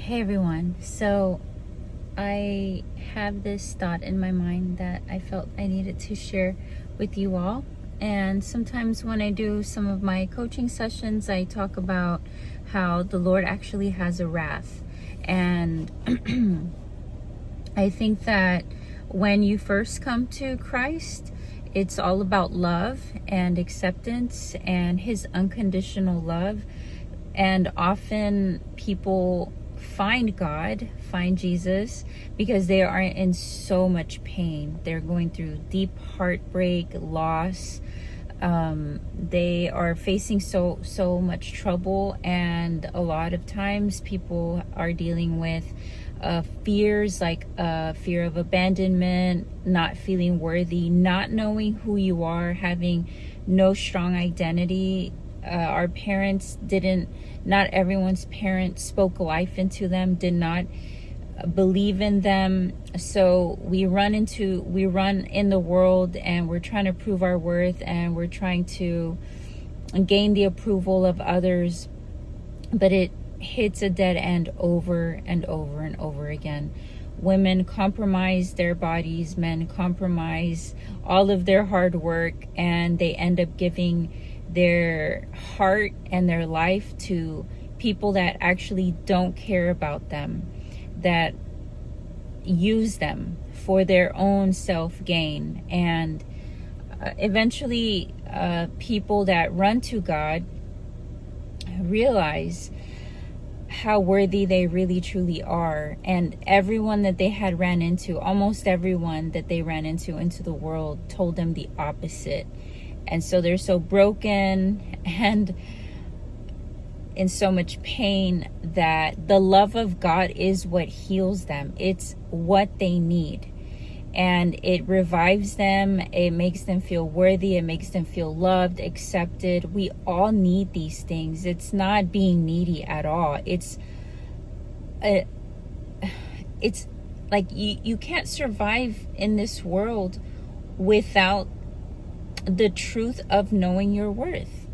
Hey everyone. So I have this thought in my mind that I felt I needed to share with you all. And sometimes when I do some of my coaching sessions, I talk about how the Lord actually has a wrath. And I think that when you first come to Christ, it's all about love and acceptance and His unconditional love. And often people find God, find Jesus, because they are in so much pain. They're going through deep heartbreak, loss. They are facing so much trouble, and a lot of times people are dealing with fears like fear of abandonment, not feeling worthy, not knowing who you are, having no strong identity. Our parents not everyone's parents spoke life into them, did not believe in them. So we run in the world and we're trying to prove our worth, and we're trying to gain the approval of others, but it hits a dead end over and over and over again. Women compromise their bodies, men compromise all of their hard work, and they end up giving their heart and their life to people that actually don't care about them, that use them for their own self-gain. And eventually people that run to God realize how worthy they really truly are. And everyone that they had ran into, almost everyone that they ran into the world, told them the opposite. And so they're so broken and in so much pain that the love of God is what heals them. It's what they need. And it revives them. It makes them feel worthy. It makes them feel loved, accepted. We all need these things. It's not being needy at all. It's like you can't survive in this world without the truth of knowing your worth.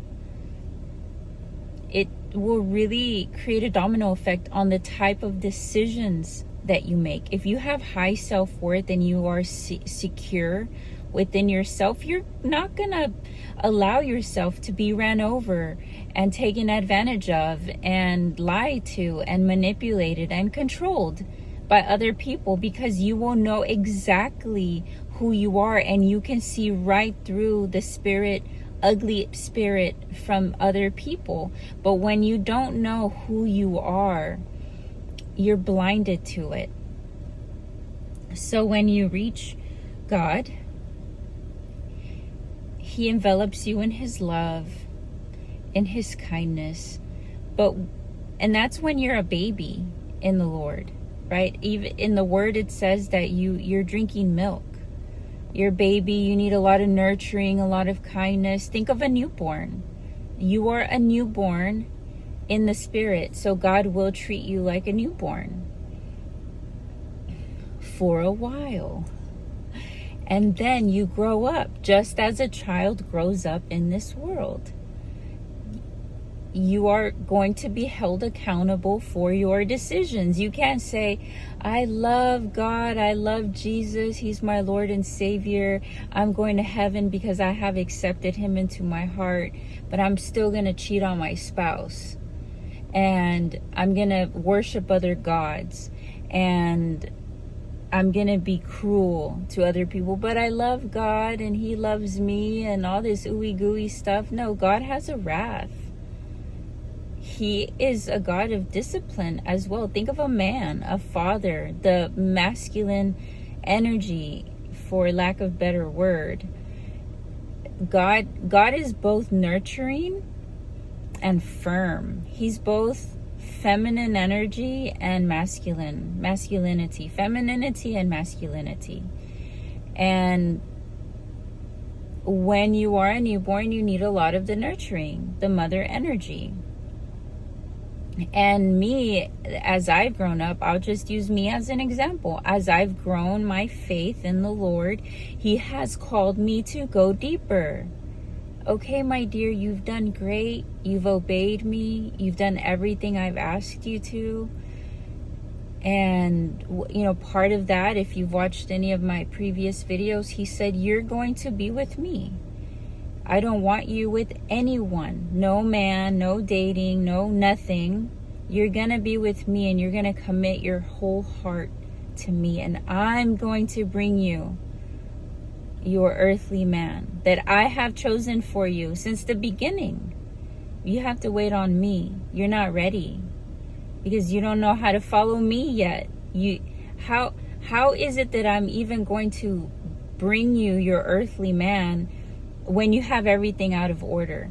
It will really create a domino effect on the type of decisions that you make. If you have high self-worth and you are secure within yourself, you're not gonna allow yourself to be ran over and taken advantage of and lied to and manipulated and controlled by other people, because you will know exactly who you are, and you can see right through the ugly spirit from other people. But when you don't know who you are, you're blinded to it. So when you reach God, He envelops you in His love, in His kindness. And that's when you're a baby in the Lord, right? Even in the Word, it says that you're drinking milk. Your baby, you need a lot of nurturing, a lot of kindness. Think of a newborn. You are a newborn in the Spirit, so God will treat you like a newborn for a while. And then you grow up just as a child grows up in this world. You are going to be held accountable for your decisions. You can't say, I love God, I love Jesus, He's my Lord and Savior, I'm going to heaven because I have accepted Him into my heart, but I'm still going to cheat on my spouse, and I'm going to worship other gods, and I'm going to be cruel to other people, but I love God and He loves me, and all this ooey gooey stuff. No, God has a wrath. He is a God of discipline as well. Think of a man, a father, the masculine energy, for lack of better word. God is both nurturing and firm. He's both feminine energy and masculinity, femininity and masculinity. And when you are a newborn, you need a lot of the nurturing, the mother energy. And me, as I've grown up, I'll just use me as an example. As I've grown my faith in the Lord, He has called me to go deeper. Okay, my dear, you've done great. You've obeyed me. You've done everything I've asked you to. And, part of that, if you've watched any of my previous videos, he said, you're going to be with me. I don't want you with anyone. No man, no dating, no nothing. You're going to be with me, and you're going to commit your whole heart to me. And I'm going to bring you your earthly man that I have chosen for you since the beginning. You have to wait on me. You're not ready because you don't know how to follow me yet. How is it that I'm even going to bring you your earthly man when you have everything out of order?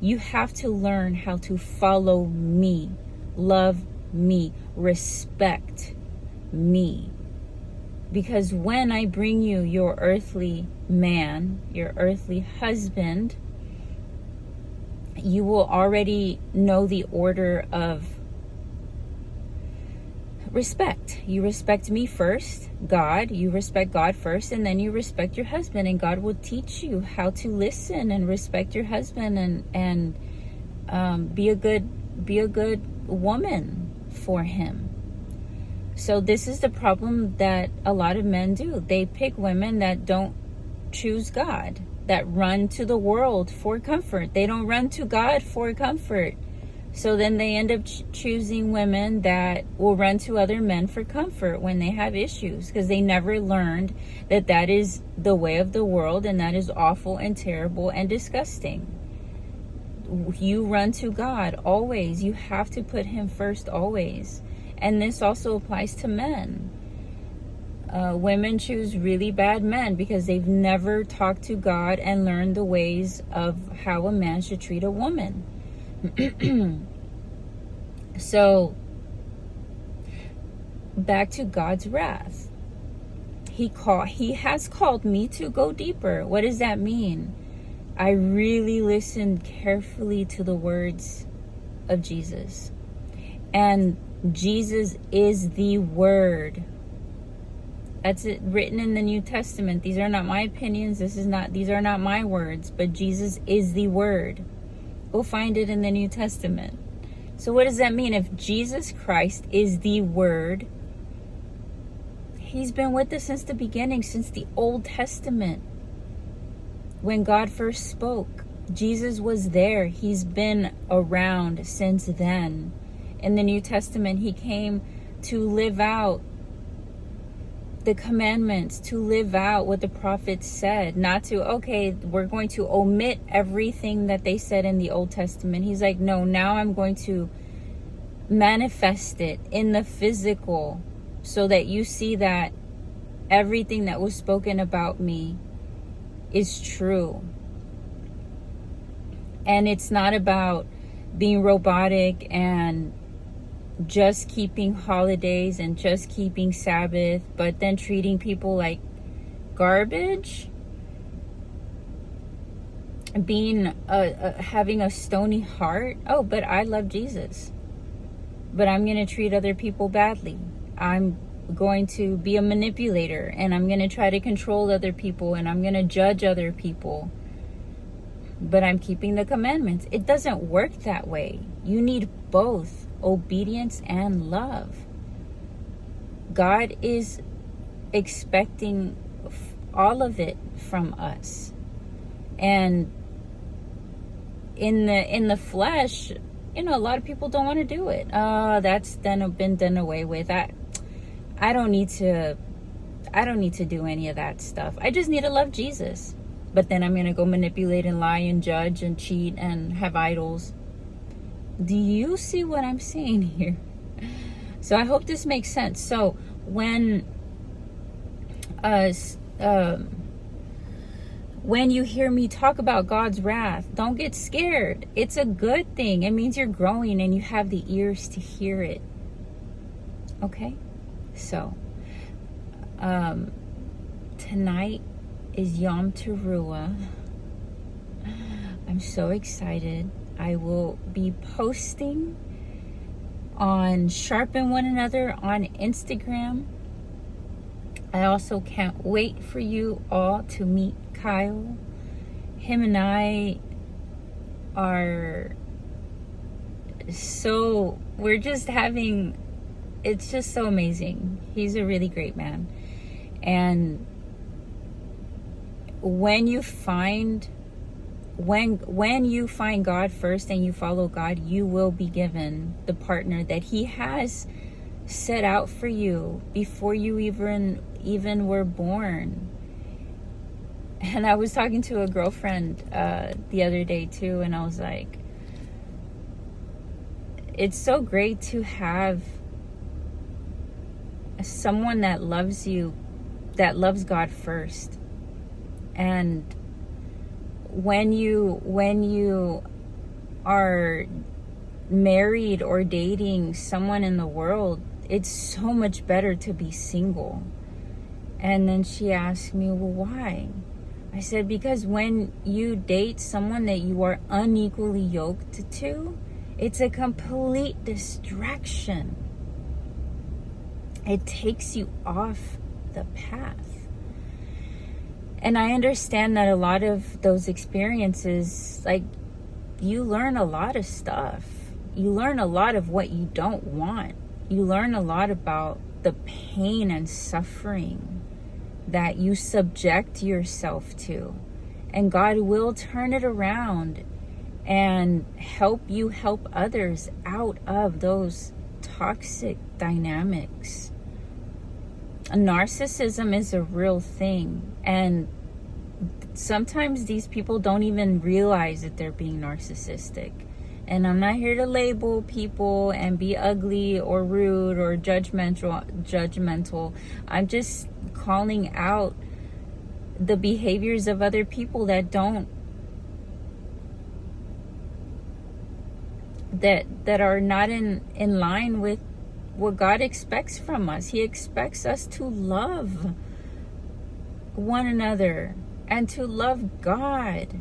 You have to learn how to follow me, love me, respect me. Because when I bring you your earthly man, your earthly husband, you will already know the order of respect. You respect me first, God. You respect God first, and then you respect your husband. And God will teach you how to listen and respect your husband and be a good woman for him. So this is the problem that a lot of men do. They pick women that don't choose God, that run to the world for comfort. They don't run to God for comfort. So then they end up choosing women that will run to other men for comfort when they have issues, because they never learned that is the way of the world, and that is awful and terrible and disgusting. You run to God always. You have to put him first always. And this also applies to men. Women choose really bad men because they've never talked to God and learned the ways of how a man should treat a woman. So, back to God's wrath. He has called me to go deeper. What does that mean? I really listened carefully to the words of Jesus. And Jesus is the Word. That's it, written in the New Testament. These are not my opinions. These are not my words, but Jesus is the Word. Go find it in the New Testament. So what does that mean? If Jesus Christ is the Word, he's been with us since the beginning, since the Old Testament. When God first spoke, Jesus was there. He's been around since then. In the New Testament, he came to live out the commandments, to live out what the prophets said, not to, okay, we're going to omit everything that they said in the Old Testament. He's like, no, now I'm going to manifest it in the physical so that you see that everything that was spoken about me is true. And it's not about being robotic and just keeping holidays and just keeping Sabbath, but then treating people like garbage, being having a stony heart. Oh, but I love Jesus, but I'm going to treat other people badly. I'm going to be a manipulator, and I'm going to try to control other people, and I'm going to judge other people, but I'm keeping the commandments. It doesn't work that way. You need both obedience and love. God is expecting all of it from us. And in the flesh, a lot of people don't want to do it. That's been done away with. I don't need to do any of that stuff. I just need to love Jesus. But then I'm going to go manipulate and lie and judge and cheat and have idols. Do you see what I'm saying here? So I hope this makes sense. So when you hear me talk about God's wrath, don't get scared. It's a good thing. It means you're growing and you have the ears to hear it. Okay? So, tonight is Yom Teruah. I'm so excited. I will be posting on SharpenOneAnother on Instagram. I also can't wait for you all to meet Kyle. Him and I we're just having it's just so amazing. He's a really great man. And when you find God first and you follow God, you will be given the partner that he has set out for you before you even were born. And I was talking to a girlfriend the other day too, and I was like, it's so great to have someone that loves you, that loves God first. And when you are married or dating someone in the world, it's so much better to be single. And then she asked me, well, why? I said, because when you date someone that you are unequally yoked to, it's a complete distraction. It takes you off the path. And I understand that a lot of those experiences, like, you learn a lot of stuff. You learn a lot of what you don't want. You learn a lot about the pain and suffering that you subject yourself to. And God will turn it around and help you help others out of those toxic dynamics. Narcissism is a real thing, and sometimes these people don't even realize that they're being narcissistic. And I'm not here to label people and be ugly or rude or judgmental. I'm just calling out the behaviors of other people that are not in line with what God expects from us. He expects us to love one another and to love God.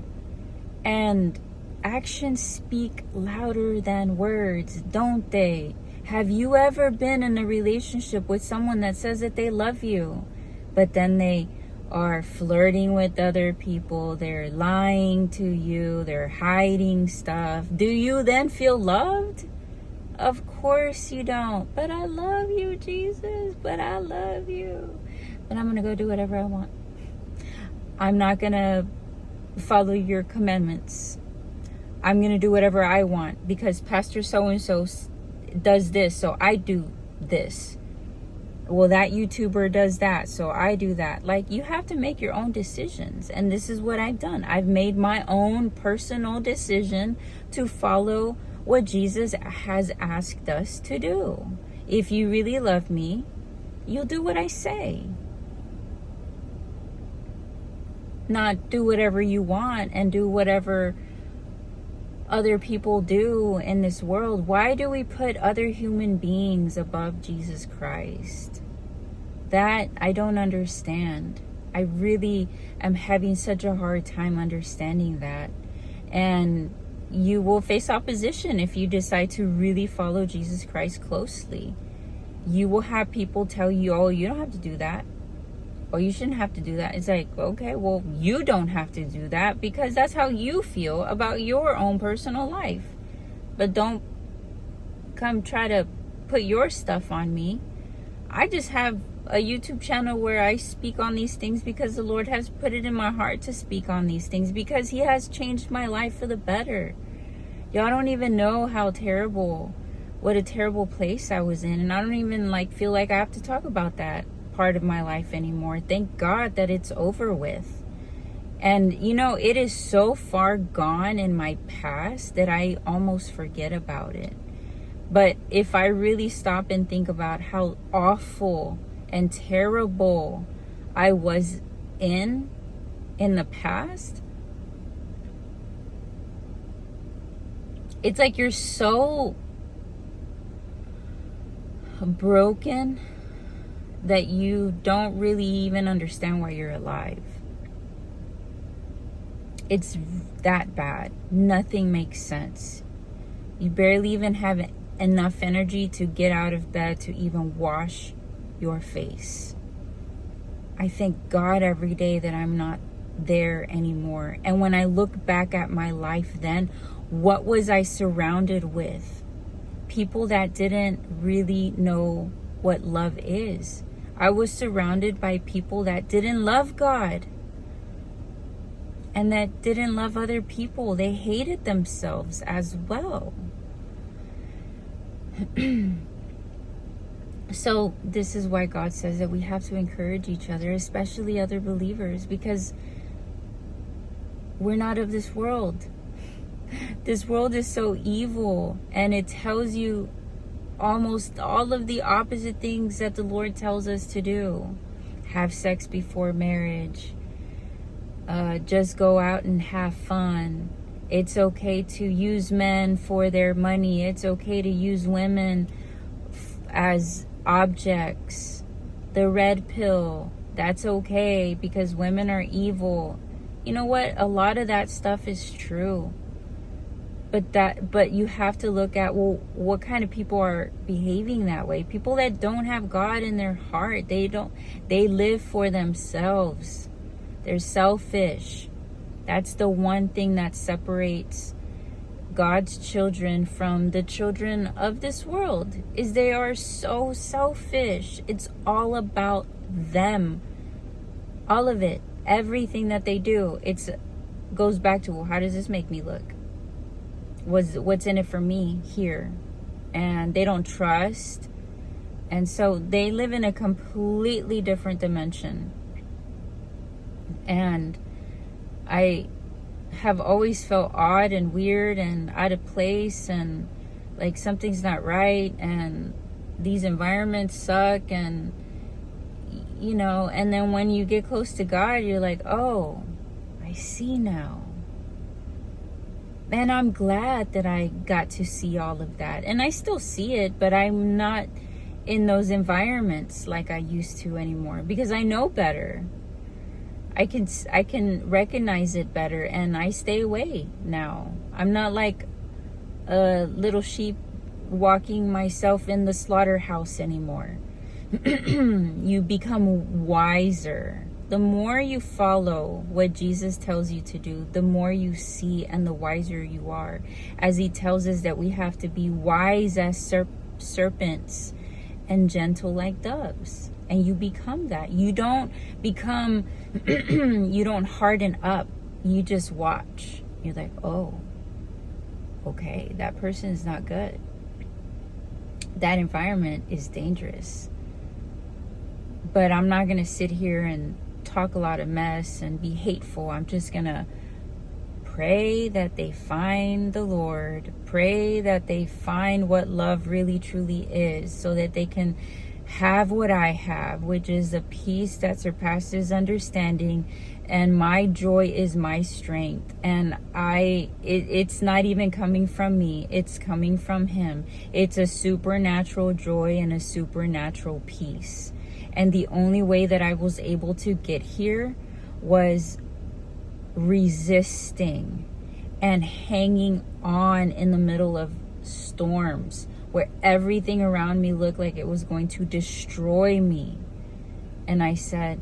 And actions speak louder than words, don't they? Have you ever been in a relationship with someone that says that they love you, but then they are flirting with other people, they're lying to you, they're hiding stuff? Do you then feel loved? Of course you don't. But I love you, Jesus. But I love you. But I'm going to go do whatever I want. I'm not going to follow your commandments. I'm going to do whatever I want because Pastor so-and-so does this, so I do this. Well, that YouTuber does that, so I do that. Like, you have to make your own decisions. And this is what I've done. I've made my own personal decision to follow what Jesus has asked us to do. If you really love me, you'll do what I say. Not do whatever you want and do whatever other people do in this world. Why do we put other human beings above Jesus Christ? That I don't understand. I really am having such a hard time understanding that. And you will face opposition if you decide to really follow Jesus Christ closely. You will have people tell you, oh, you don't have to do that. Oh, you shouldn't have to do that. It's like, okay, well, you don't have to do that because that's how you feel about your own personal life. But don't come try to put your stuff on me. I just have a YouTube channel where I speak on these things because the Lord has put it in my heart to speak on these things because he has changed my life for the better. Y'all don't even know what a terrible place I was in. And I don't even feel like I have to talk about that part of my life anymore. Thank God that it's over with. And it is so far gone in my past that I almost forget about it. But if I really stop and think about how awful and terrible I was in the past, it's like you're so broken that you don't really even understand why you're alive. It's that bad. Nothing makes sense. You barely even have enough energy to get out of bed to even wash your face. I thank God every day that I'm not there anymore. And when I look back at my life then, what was I surrounded with? people that didn't really know what love is. I was surrounded by people that didn't love God and that didn't love other people. They hated themselves as well. So this is why God says that we have to encourage each other, especially other believers, because we're not of this world. This world is so evil, and it tells you almost all of the opposite things that the Lord tells us to do. Have sex before marriage. Just go out and have fun. It's okay to use men for their money. It's okay to use women as objects. The red pill, that's okay because women are evil. You know what? A lot of that stuff is true. But you have to look at, well, what kind of people are behaving that way? People that don't have God in their heart. They live for themselves. They're selfish. That's the one thing that separates God's children from the children of this world, is they are so selfish. It's all about them. All of it. Everything that they do. Goes back to, well, how does this make me look? What's in it for me here? And they don't trust. And so they live in a completely different dimension. And I have always felt odd and weird and out of place, and like something's not right, and these environments suck, and you know, and then when you get close to God, you're like, oh, I see now. And I'm glad that I got to see all of that. And I still see it, but I'm not in those environments like I used to anymore, because I know better. I can recognize it better, and I stay away now. I'm not like a little sheep walking myself in the slaughterhouse anymore. You become wiser. The more you follow what Jesus tells you to do, the more you see and the wiser you are. As he tells us that we have to be wise as serpents and gentle like doves. And you become that. You don't become, you don't harden up. You just watch. You're like, oh, okay, that person is not good. That environment is dangerous. But I'm not going to sit here and talk a lot of mess and be hateful. I'm just going to pray that they find the Lord. Pray that they find what love really, truly is, so that they can have what I have, which is a peace that surpasses understanding, and my joy is my strength. And it's not even coming from me, it's coming from him. It's a supernatural joy and a supernatural peace. And the only way that I was able to get here was resisting and hanging on in the middle of storms, where everything around me looked like it was going to destroy me. And I said,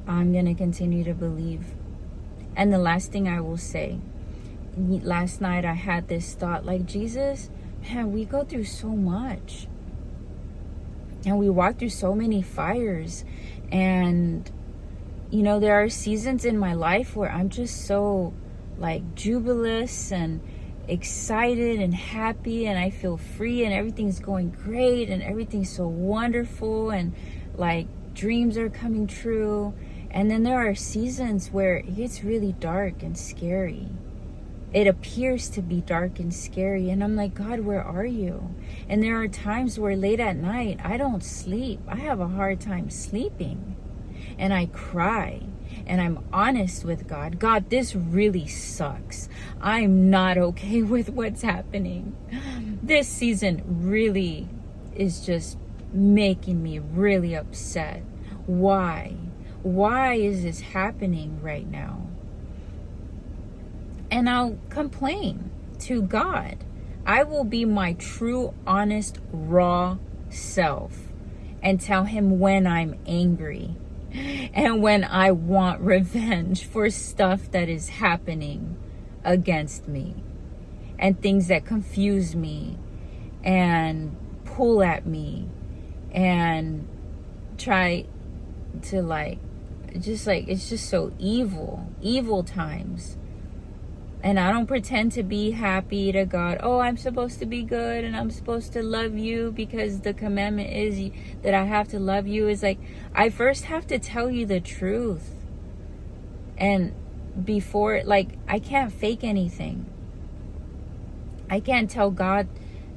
I'm going to continue to believe. And the last thing I will say, last night I had this thought, like, Jesus, man, we go through so much. And we walk through so many fires. And, you know, there are seasons in my life where I'm just so, like, jubilous and excited and happy, and I feel free, and everything's going great, and everything's so wonderful, and like dreams are coming true. And then there are seasons where it gets really dark and scary. It appears to be dark and scary, and I'm like, God, where are you? And there are times where late at night I don't sleep. I have a hard time sleeping, and I cry. And I'm honest with God. God, this really sucks. I'm not okay with what's happening. This season really is just making me really upset. Why? Why is this happening right now? And I'll complain to God. I will be my true, honest, raw self and tell him when I'm angry. And when I want revenge for stuff that is happening against me. and things that confuse me and pull at me and try to it's just so evil times. And I don't pretend to be happy to God. Oh, I'm supposed to be good and I'm supposed to love you because the commandment is that I have to love you. Is like, I first have to tell you the truth. And before, I can't fake anything. I can't tell God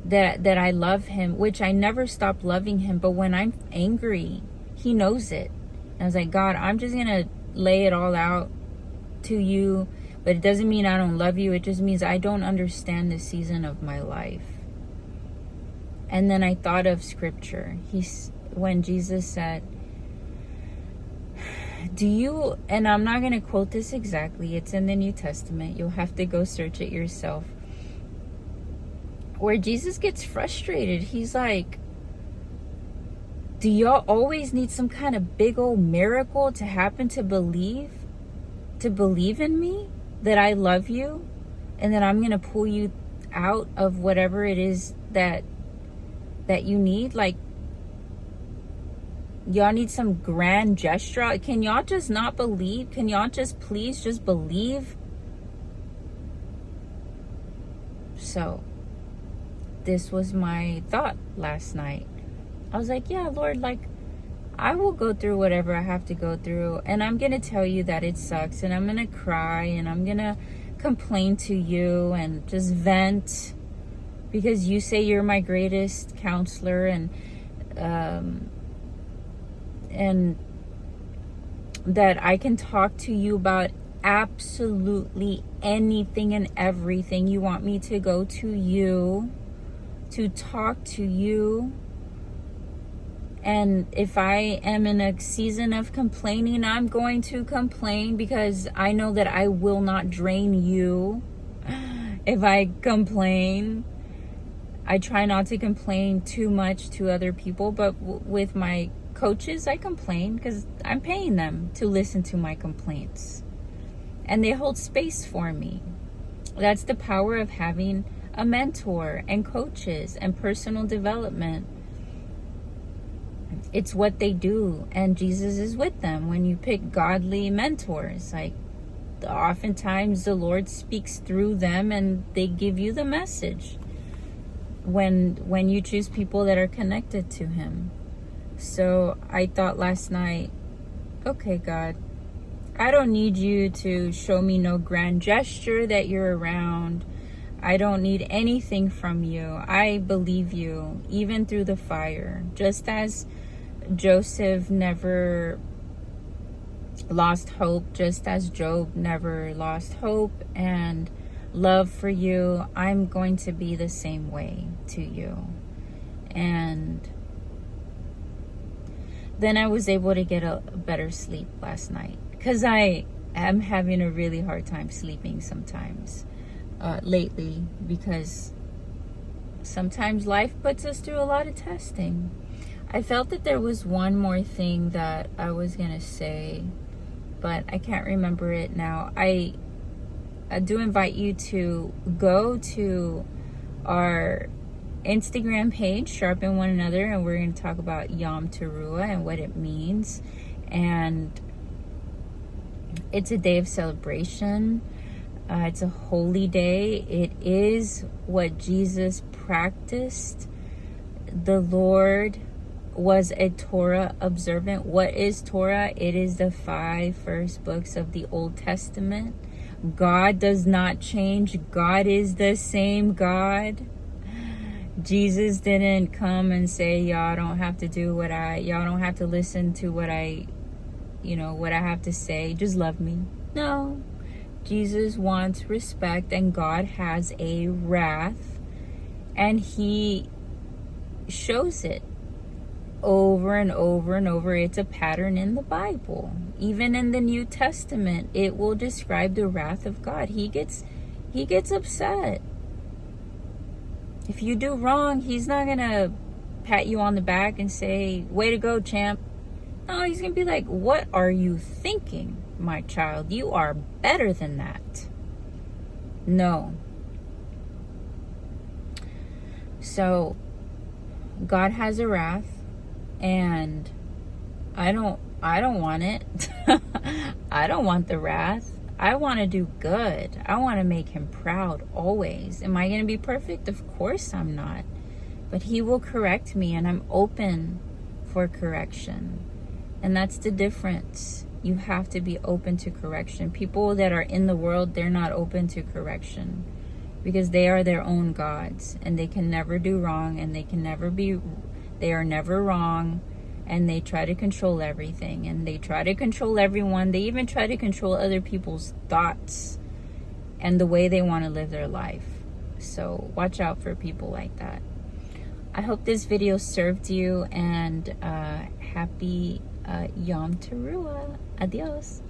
that I love him, which I never stop loving him. But when I'm angry, he knows it. And I was like, God, I'm just going to lay it all out to you. But it doesn't mean I don't love you. It just means I don't understand this season of my life. And then I thought of scripture. When Jesus said, and I'm not going to quote this exactly. It's in the New Testament. You'll have to go search it yourself. Where Jesus gets frustrated. He's like, do y'all always need some kind of big old miracle to happen to believe in me? That I love you and that I'm going to pull you out of whatever it is that you need? Like, y'all need some grand gesture? Can y'all just not believe? Can y'all just please just believe? So this was my thought last night. I was like, yeah, Lord, I will go through whatever I have to go through. And I'm going to tell you that it sucks. And I'm going to cry. And I'm going to complain to you and just vent. Because you say you're my greatest counselor. And that I can talk to you about absolutely anything and everything. You want me to go to you. To talk to you. And if I am in a season of complaining, I'm going to complain because I know that I will not drain you if I complain. I try not to complain too much to other people, but with my coaches, I complain because I'm paying them to listen to my complaints. And they hold space for me. That's the power of having a mentor and coaches and personal development. It's what they do, and Jesus is with them. When you pick godly mentors, oftentimes the Lord speaks through them and they give you the message when you choose people that are connected to him. So I thought last night, okay, God, I don't need you to show me no grand gesture that you're around. I don't need anything from you. I believe you, even through the fire. Just as Joseph never lost hope, just as Job never lost hope and love for you, I'm going to be the same way to you. And then I was able to get a better sleep last night, because I am having a really hard time sleeping sometimes lately, because sometimes life puts us through a lot of testing. I felt that there was one more thing that I was going to say, but I can't remember it now. I do invite you to go to our Instagram page, Sharpen One Another, and we're going to talk about Yom Teruah and what it means. And it's a day of celebration. It's a holy day. It is what Jesus practiced. The Lord was a Torah observant. What is Torah? It is the 5 first books of the Old Testament. God does not change. God is the same God. Jesus didn't come and say, y'all don't have to do y'all don't have to listen to what I have to say. Just love me. No. Jesus wants respect, and God has a wrath, and he shows it over and over and over. It's a pattern in the Bible. Even in the New Testament, it will describe the wrath of God. He gets upset. If you do wrong, he's not gonna pat you on the back and say, way to go, champ. No, he's gonna be like, what are you thinking, my child? You are better than that. No. So God has a wrath, and I don't want it. I don't want the wrath. I want to do good. I want to make him proud always. Am I going to be perfect? Of course I'm not. But he will correct me, and I'm open for correction. And that's the difference. You have to be open to correction. People that are in the world, they're not open to correction because they are their own gods, and they can never do wrong, and they are never wrong, and they try to control everything, and they try to control everyone. They even try to control other people's thoughts and the way they want to live their life. So watch out for people like that. I hope this video served you, and happy Yom Teruah. Adios.